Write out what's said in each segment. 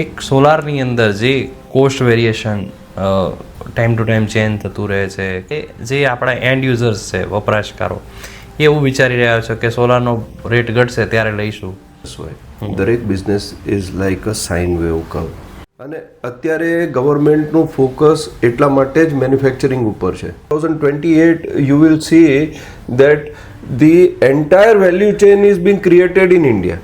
એક સોલારની અંદર જે cost variation time to time change થતું રહે છે કે જે આપણા એન્ડ યુઝર્સ છે, વપરાશકારો, એ એવું વિચારી રહ્યા છે કે સોલારનો રેટ ઘટશે ત્યારે લઈશું. દરેક business is like a sine wave curve. અને અત્યારે ગવર્મેન્ટનું ફોકસ એટલા માટે જ મેન્યુફેક્ચરિંગ ઉપર છે. 2028 you will see that the entire value chain is being created in India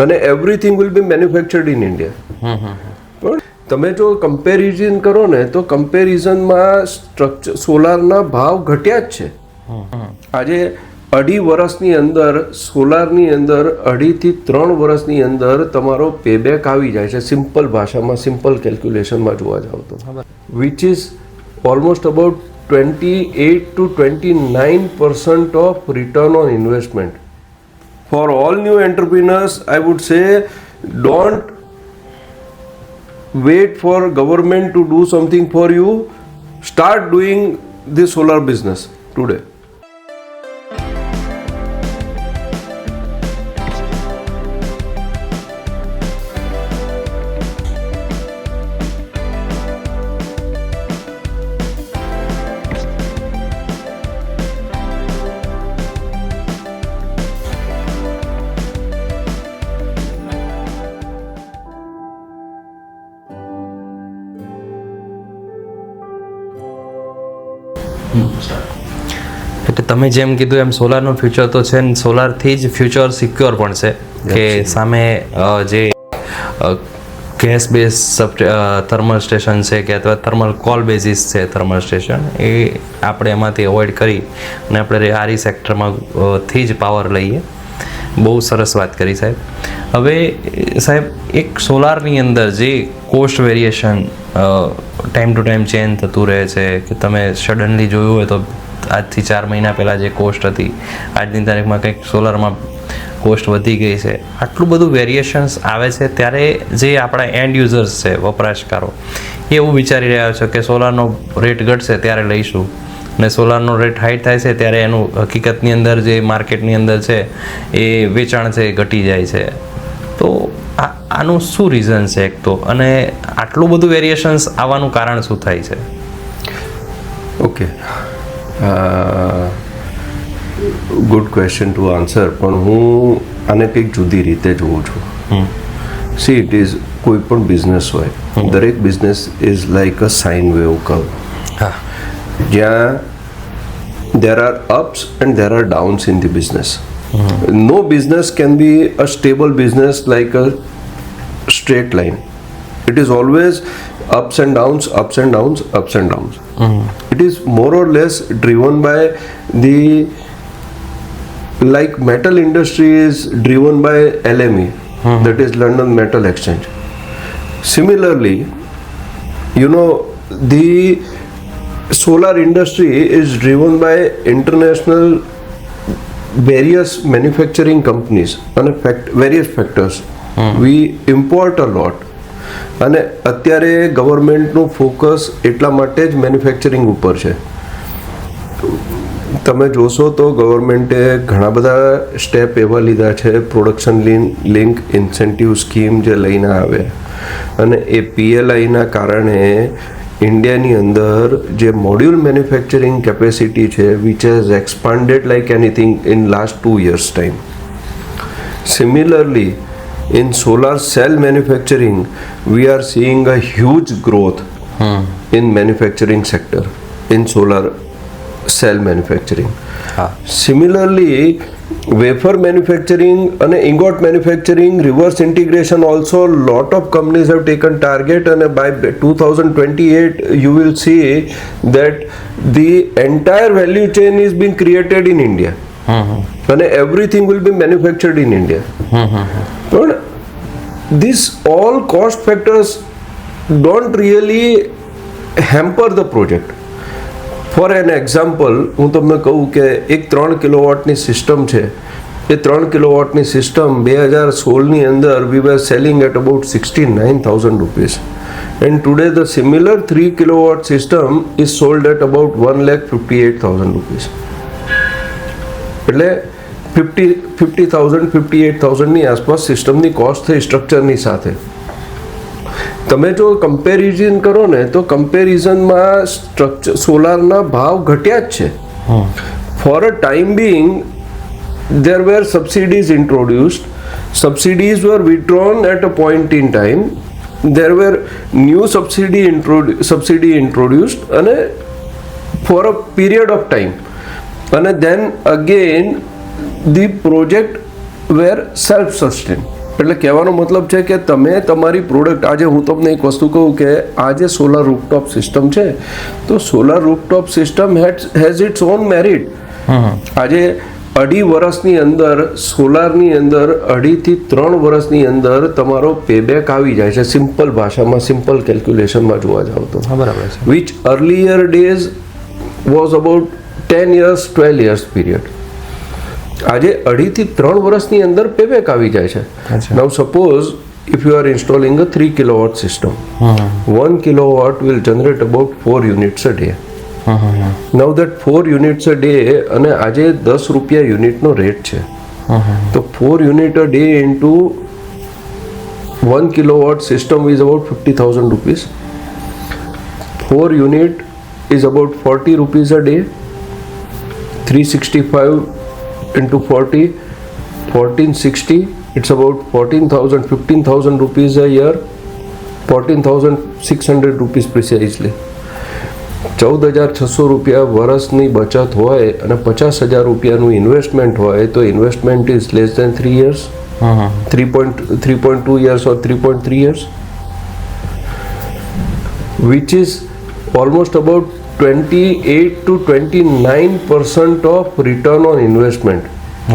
અને everything will be manufactured in India. પણ તમે જો કમ્પેરિઝન કરો ને તો કમ્પેરિઝનમાં સ્ટ્રક્ચર સોલારના ભાવ ઘટ્યા જ છે. આજે 2.5 વર્ષની અંદર સોલારની અંદર 2.5 થી 3 વર્ષની અંદર તમારો પેબેક આવી જાય છે. સિમ્પલ ભાષામાં, સિમ્પલ કેલ્ક્યુલેશનમાં જોવા જાવ તો, which is almost about 28 to 29% of return on investment. For all new entrepreneurs, I would say don't wait for government to do something for you. Start doing the solar business today. એટલે તમે જેમ કીધું એમ સોલારનું future તો છે ને સોલારથી જ future secure પણ છે કે સામે જે ગેસ બેઝ થર્મલ સ્ટેશન છે કે અથવા થર્મલ કોલ બેઝિસ છે થર્મલ સ્ટેશન, એ આપણે એમાંથી અવોઇડ કરી અને આપણે આરી સેક્ટરમાં થી જ પાવર લઈએ. બહુ સરસ વાત કરી સાહેબ. હવે સાહેબ, એક સોલારની અંદર જે cost variation time to time change થતું રહે છે કે તમે સડનલી જોયું હોય તો આજથી 4 મહિના પહેલાં જે કોસ્ટ હતી આજની તારીખમાં કંઈક સોલારમાં કોસ્ટ વધી ગઈ છે. આટલું બધું વેરિએશન્સ આવે છે ત્યારે જે આપણા એન્ડ યુઝર્સ છે, વપરાશકારો, એ એવું વિચારી રહ્યા છે કે સોલારનો રેટ ઘટશે ત્યારે લઈશું અને સોલારનો રેટ હાઈ થાય છે ત્યારે એનું હકીકતની અંદર જે માર્કેટની અંદર છે એ વેચાણ છે ઘટી જાય છે. તો આનું શું રીઝન છે એક તો, અને આટલું બધું વેરિએશન્સ આવવાનું કારણ શું થાય છે? Okay, good question to answer, પણ હું આને કંઈક જુદી રીતે જોઉં છું. સી, ઇટ ઇઝ કોઈ પણ બિઝનેસ હોય, દરેક business is like a sine wave curve. જ્યાં there are ups and there are downs in the business. No business can be a stable business like a straight line. It is always ups and downs, ups and downs, ups and downs. It is more or less driven by the, like metal industry is driven by LME, that is London Metal Exchange. Similarly, you know, the solar industry is driven by international various manufacturing companies and various factors. We import a lot. અને અત્યારે ગવર્મેન્ટનું focus એટલા માટે જ manufacturing ઉપર છે. તમે જોશો તો ગવર્મેન્ટે ઘણા બધા સ્ટેપ એવા લીધા છે, પ્રોડક્શન લિંક ઇન્સેન્ટિવ સ્કીમ જે લઈને આવે, અને એ PLIના કારણે ઇન્ડિયાની અંદર જે મોડ્યુલ મેન્યુફેક્ચરિંગ કેપેસિટી છે which has expanded like anything in last 2 years time. Similarly, in solar cell manufacturing, we are seeing a huge growth in manufacturing sector, in solar cell manufacturing. Similarly, wafer manufacturing and ingot manufacturing, reverse integration also, lot of companies have taken target, and by 2028 you will see that the entire value chain is being created in India and everything will be manufactured in India. But these all cost factors don't really hamper the project. For an example હું તમને કહું કે એક 3 કિલોવોટની system છે, એ 3 કિલોવોટની system 2016ની અંદર we were selling at about 69,000 rupees, and today the similar 3 kilowatt system is sold at about 1,58,000 rupees. એટલે 50,000 58,000ની આસપાસ સિસ્ટમની કોસ્ટ થઈ સ્ટ્રક્ચરની સાથે. તમે જો કમ્પેરિઝન કરો ને તો કમ્પેરિઝનમાં સ્ટ્રક્ચર સોલારના ભાવ ઘટ્યા જ છે. For a time Bing there were subsidies introduced. Subsidies were withdrawn at a point in time. There were new subsidy introduced and for a period of time. And then again the project were self-sustained. એટલે કહેવાનો મતલબ છે કે તમે તમારી product, આજે હું તમને એક વસ્તુ કહું કે આ જે સોલર રૂફટોપ સિસ્ટમ છે તો solar rooftop system has it's on merit. આજે 2.5 વર્ષની અંદર સોલારની અંદર 2.5 થી 3 વર્ષની અંદર તમારો પેબેક આવી જાય છે. સિમ્પલ ભાષામાં, સિમ્પલ કેલ્ક્યુલેશનમાં જોવા જાવ તો, બરાબર છે. Which earlier days was about 10 years 12 years period. આજે 2.5 થી 3 વર્ષની અંદર પેબેક આવી જાય છે. નાઉ suppose if you are installing a 3 kilowatt system, 1 kilowatt will generate about 4 units a day. Now that 4 units a day, અને આજે 10 રૂપિયા યુનિટનો રેટ છે, તો 4 unit a day into 1 kilowatt system is about 50,000 rupees. 4 unit is about 40 rupees a day. 365 into 40, 1460, it's about 14,000, 15,000 rupees a year. 14,600 rupees precisely. 14,600 રૂપિયા વર્ષની બચત હોય અને 50,000 રૂપિયાનું ઇન્વેસ્ટમેન્ટ હોય તો investment is less than 3 years, 3.2 years or 3.3 years, which is almost about 28 to 29% of return on investment.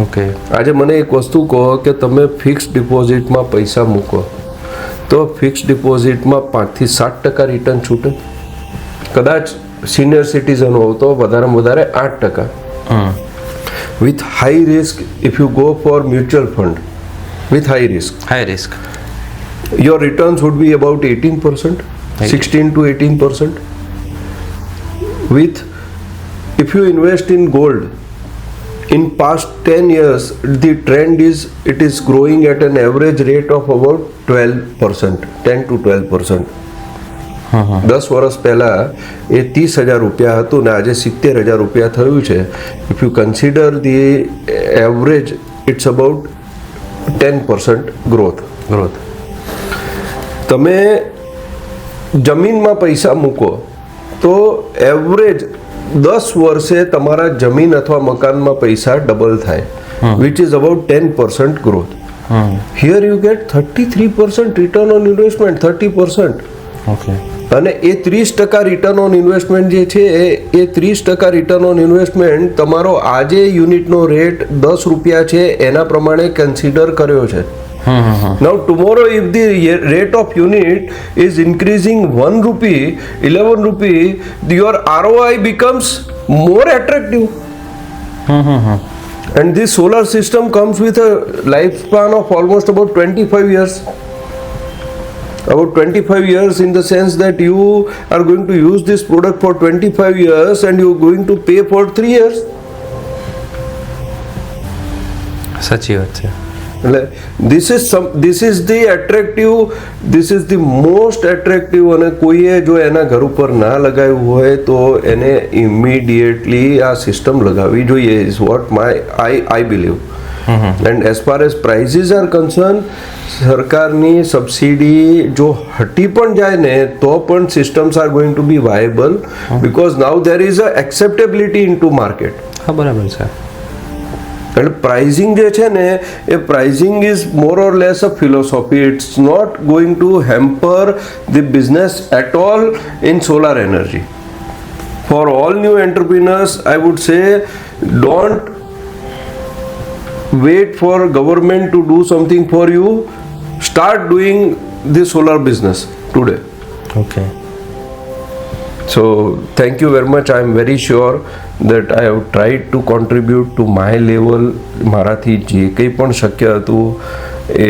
Okay. આજે મને એક વસ્તુ કહો કે તમે ફિક્સ ડિપોઝિટમાં પૈસા મૂકો તો ફિક્સ ડિપોઝિટમાં 5 થી 7% રિટર્ન છૂટે. કદાચ સિનિયર સિટીઝન હો તો વધારેમાં વધારે 8%. With high risk, if you go for mutual fund with high risk, your returns would be about 18%, 16 to 18%. With if you invest in gold, in past 10 years the trend is it is growing at an average rate of about 12%, 10 to 12%. 10 વર્ષ પહેલાં એ 30,000 રૂપિયા હતું ને આજે 70,000 રૂપિયા થયું છે. If you consider the average it's about 10% growth. તમે જમીનમાં પૈસા મૂકો તો એવરેજ 10 વર્ષે તમારા જમીન અથવા મકાનમાં પૈસા ડબલ થાય, which is about 10% growth. Here you get 33% return on investment, 30%. Okay. અને એ 30% રિટર્ન ઓન ઇન્વેસ્ટમેન્ટ જે છે એ 30% રિટર્ન ઓન ઇન્વેસ્ટમેન્ટ તમારો આજે યુનિટનો રેટ 10 રૂપિયા છે એના પ્રમાણે કન્સિડર કર્યો છે. Now tomorrow if the rate of unit is increasing 1 rupee, 11 rupee, your ROI becomes more attractive. And this solar system comes with a lifespan of almost about 25 years. About 25 years in the sense that you are going to use this product for 25 years and you are going to pay for 3 years. સાચી વાત છે. એટલે this is the attractive, this is the most attractive. અને કોઈએ જો એના ઘર ઉપર ના લગાવ્યું હોય તો એને ઇમિડિયેટલી આ સિસ્ટમ લગાવવી જોઈએ, is what I believe. And as far as prices are concerned, સરકારની સબસિડી જો હટી પણ જાય ને તો પણ systems are going to be viable because now there is a acceptability into market. હા, બરાબર છે. એટલે પ્રાઇઝિંગ જે છે ને એ pricing is more or less a philosophy. It's not going to hamper the business at all in solar energy. For all new entrepreneurs I would say don't wait for government to do something for you. Start doing the solar business today. Okay. So thank you very much. I am very sure that I have tried to contribute to my level. મારાથી જે કંઈ પણ શક્ય હતું એ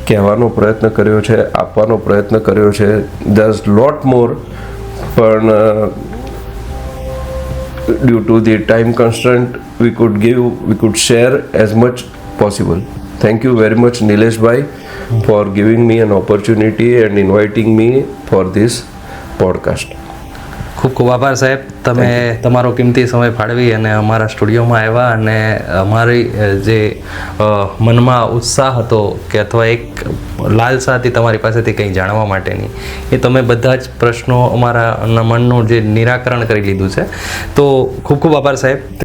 કહેવાનો પ્રયત્ન કર્યો છે, આપવાનો પ્રયત્ન કર્યો છે. There's lot more, પણ due to the time constraint we could share as much possible. Thank you very much, Nilesh bhai, for giving me an opportunity and inviting me for this podcast. ખૂબ ખૂબ આભાર સાહેબ, તમે તમારો કિંમતી સમય ફાળવી અને અમારા સ્ટુડિયોમાં આવ્યા અને અમારી જે મનમાં ઉત્સાહ હતો કે અથવા એક લાલસા હતી તમારી પાસેથી કંઈ જાણવા માટેની, એ તમે બધા જ પ્રશ્નો અમારા મનનું જે નિરાકરણ કરી લીધું છે. તો ખૂબ ખૂબ આભાર સાહેબ.